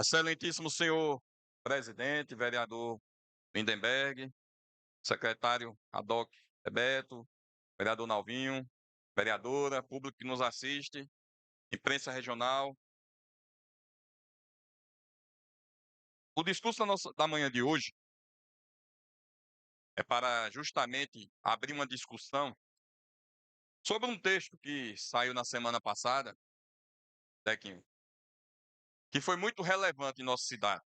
Excelentíssimo senhor presidente, vereador Lindenberg, secretário Adoc Bebeto, vereador Nalvinho, vereadora, público que nos assiste, imprensa regional. O discurso da manhã de hoje é para justamente abrir uma discussão sobre um texto que saiu na semana passada, Tequinho, que foi muito relevante em nossa cidade.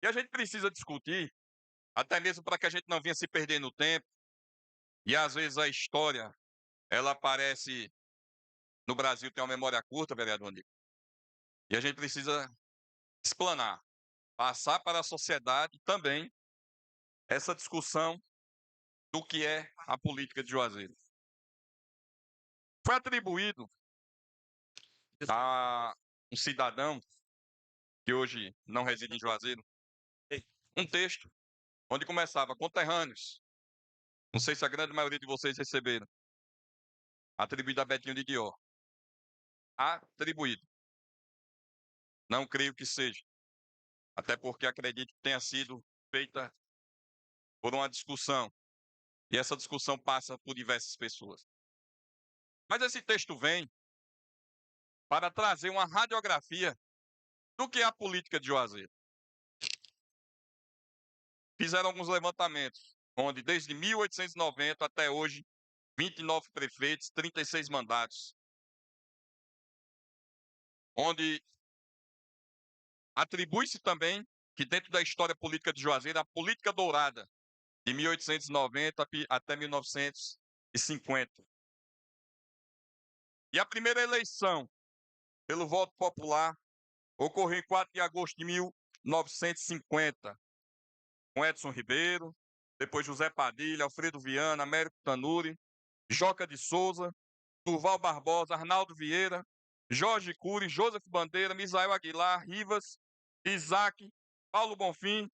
E a gente precisa discutir, até mesmo para que a gente não venha se perder no tempo, e às vezes a história, ela parece, no Brasil tem uma memória curta, vereador Nico, e a gente precisa explanar, passar para a sociedade também essa discussão do que é a política de Juazeiro. Foi atribuído a um cidadão que hoje não reside em Juazeiro um texto onde começava: conterrâneos, não sei se a grande maioria de vocês receberam, atribuído a Betinho de Guió. Atribuído. Não creio que seja, até porque acredito que tenha sido feita por uma discussão, e essa discussão passa por diversas pessoas. Mas esse texto vem para trazer uma radiografia do que é a política de Juazeiro. Fizeram alguns levantamentos, onde desde 1890 até hoje, 29 prefeitos, 36 mandatos, onde atribui-se também que dentro da história política de Juazeiro, a política dourada, de 1890 até 1950. E a primeira eleição pelo voto popular ocorreu em 4 de agosto de 1950, com Edson Ribeiro, depois José Padilha, Alfredo Viana, Américo Tanuri, Joca de Souza, Durval Barbosa, Arnaldo Vieira, Jorge Cury, Joseph Bandeira, Misael Aguilar, Rivas, Isaac, Paulo Bonfim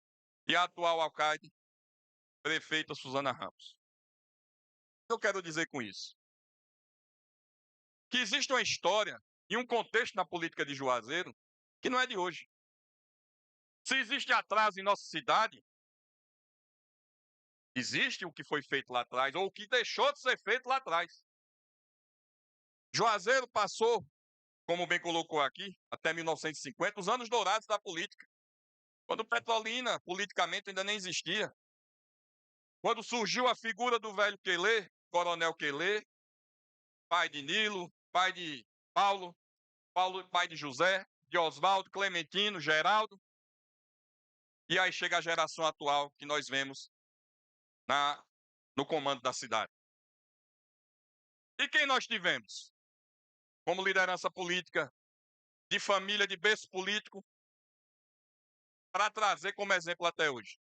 e a atual alcaide, prefeita Suzana Ramos. O que eu quero dizer com isso? Que existe uma história e um contexto na política de Juazeiro que não é de hoje. Se existe atraso em nossa cidade, existe o que foi feito lá atrás ou o que deixou de ser feito lá atrás. Juazeiro passou, como bem colocou aqui, até 1950, os anos dourados da política, quando Petrolina, politicamente, ainda nem existia. Quando surgiu a figura do velho Quelê, Coronel Quelê, pai de Nilo, pai de Paulo, pai de José, de Oswaldo, Clementino, Geraldo. E aí chega a geração atual que nós vemos no comando da cidade. E quem nós tivemos como liderança política, de família, de berço político, para trazer como exemplo até hoje?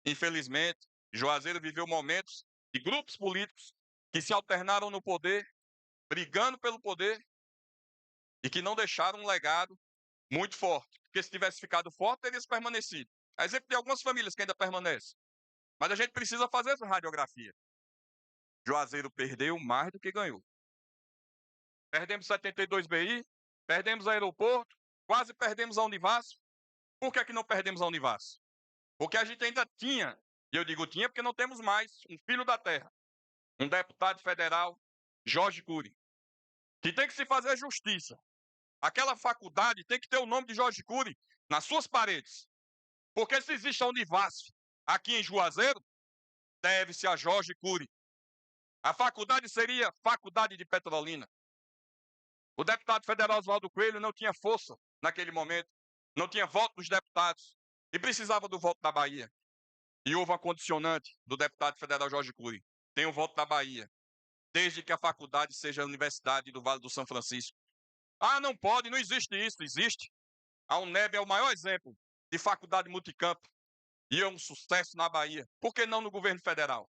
Infelizmente, Juazeiro viveu momentos de grupos políticos que se alternaram no poder, brigando pelo poder, e que não deixaram um legado muito forte. Porque se tivesse ficado forte, teria permanecido. A exemplo de algumas famílias que ainda permanecem. Mas a gente precisa fazer essa radiografia. Juazeiro perdeu mais do que ganhou. Perdemos 72 BI, perdemos aeroporto, quase perdemos a Univasf. Por que não perdemos a Univasf? Porque a gente ainda tinha, e eu digo tinha porque não temos mais, um filho da terra, um deputado federal, Jorge Cury, que tem que se fazer justiça. Aquela faculdade tem que ter o nome de Jorge Cury nas suas paredes. Porque se existe a Univasf aqui em Juazeiro, deve-se a Jorge Cury. A faculdade seria Faculdade de Petrolina. O deputado federal Oswaldo Coelho não tinha força naquele momento, não tinha voto dos deputados e precisava do voto da Bahia. E houve uma condicionante do deputado federal Jorge Cury: tem o voto da Bahia, desde que a faculdade seja a Universidade do Vale do São Francisco. Ah, não pode, não existe isso. Existe. A UNEB é o maior exemplo de faculdade multicampo e é um sucesso na Bahia. Por que não no governo federal?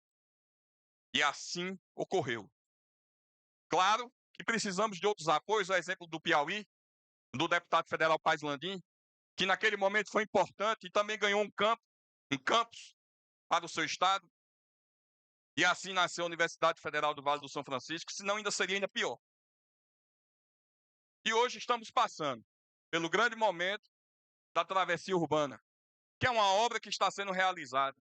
E assim ocorreu. Claro que precisamos de outros apoios, a exemplo do Piauí, do deputado federal Paz Landim, que naquele momento foi importante e também ganhou um campus para o seu estado. E assim nasceu a Universidade Federal do Vale do São Francisco, senão ainda seria ainda pior. E hoje estamos passando pelo grande momento da travessia urbana, que é uma obra que está sendo realizada.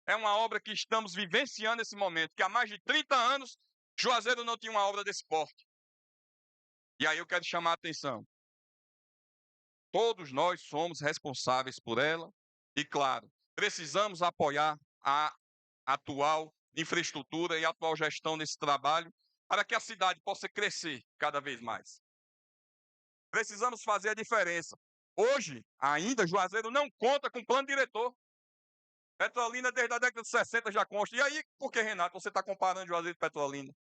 É uma obra que estamos vivenciando esse momento, que há mais de 30 anos Juazeiro não tinha uma obra desse porte. E aí eu quero chamar a atenção. Todos nós somos responsáveis por ela e, claro, precisamos apoiar a atual infraestrutura e a atual gestão desse trabalho para que a cidade possa crescer cada vez mais. Precisamos fazer a diferença. Hoje, ainda, Juazeiro não conta com plano diretor. Petrolina, desde a década de 60, já consta. E aí, por que, Renato, você está comparando Juazeiro e Petrolina?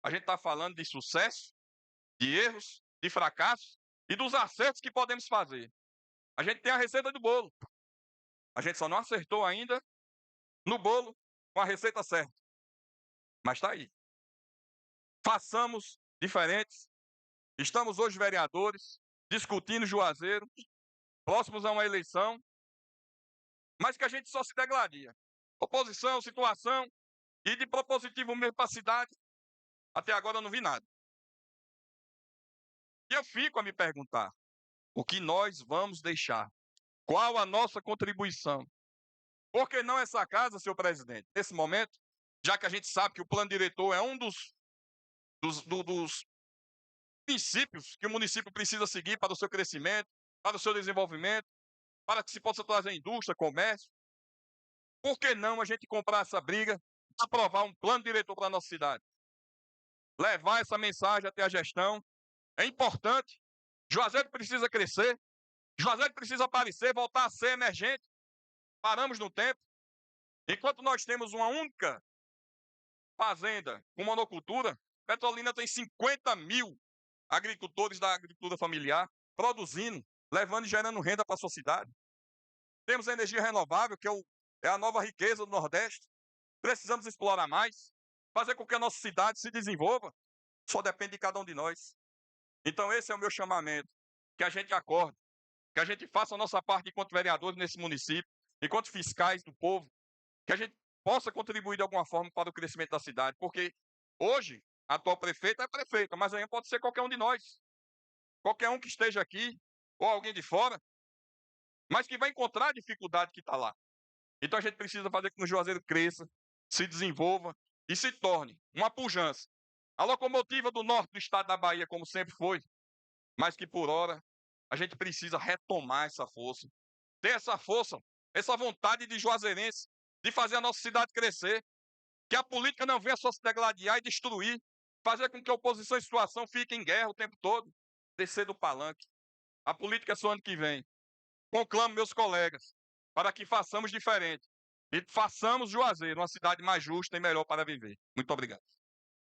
A gente está falando de sucesso, de erros, de fracassos e dos acertos que podemos fazer. A gente tem a receita do bolo. A gente só não acertou ainda no bolo com a receita certa. Mas está aí. Façamos diferentes. Estamos hoje, vereadores, discutindo Juazeiro, próximos a uma eleição, mas que a gente só se degladia. Oposição, situação, e de propositivo mesmo para a cidade, até agora eu não vi nada. E eu fico a me perguntar, o que nós vamos deixar? Qual a nossa contribuição? Por que não essa casa, senhor presidente, nesse momento, já que a gente sabe que o plano diretor é um dos princípios que o município precisa seguir para o seu crescimento, para o seu desenvolvimento, para que se possa trazer indústria, comércio. Por que não a gente comprar essa briga, aprovar um plano diretor para a nossa cidade? Levar essa mensagem até a gestão. É importante. Juazeiro precisa crescer. Juazeiro precisa aparecer, voltar a ser emergente. Paramos no tempo. Enquanto nós temos uma única fazenda com monocultura, Petrolina tem 50 mil agricultores da agricultura familiar produzindo, levando e gerando renda para a sua cidade. Temos a energia renovável, que é a nova riqueza do Nordeste. Precisamos explorar mais, fazer com que a nossa cidade se desenvolva. Só depende de cada um de nós. Então esse é o meu chamamento, que a gente acorde, que a gente faça a nossa parte enquanto vereadores nesse município, enquanto fiscais do povo, que a gente possa contribuir de alguma forma para o crescimento da cidade, porque hoje a atual prefeita é prefeita, mas amanhã pode ser qualquer um de nós, qualquer um que esteja aqui, ou alguém de fora, mas que vai encontrar a dificuldade que está lá. Então a gente precisa fazer com que o Juazeiro cresça, se desenvolva e se torne uma pujança. A locomotiva do norte do estado da Bahia, como sempre foi, mas que por hora a gente precisa retomar essa força, ter essa força, essa vontade de juazeirense, de fazer a nossa cidade crescer, que a política não venha só se degladiar e destruir, fazer com que a oposição e a situação fique em guerra o tempo todo, descer do palanque. A política é só ano que vem. Conclamo meus colegas para que façamos diferente e façamos Juazeiro uma cidade mais justa e melhor para viver. Muito obrigado.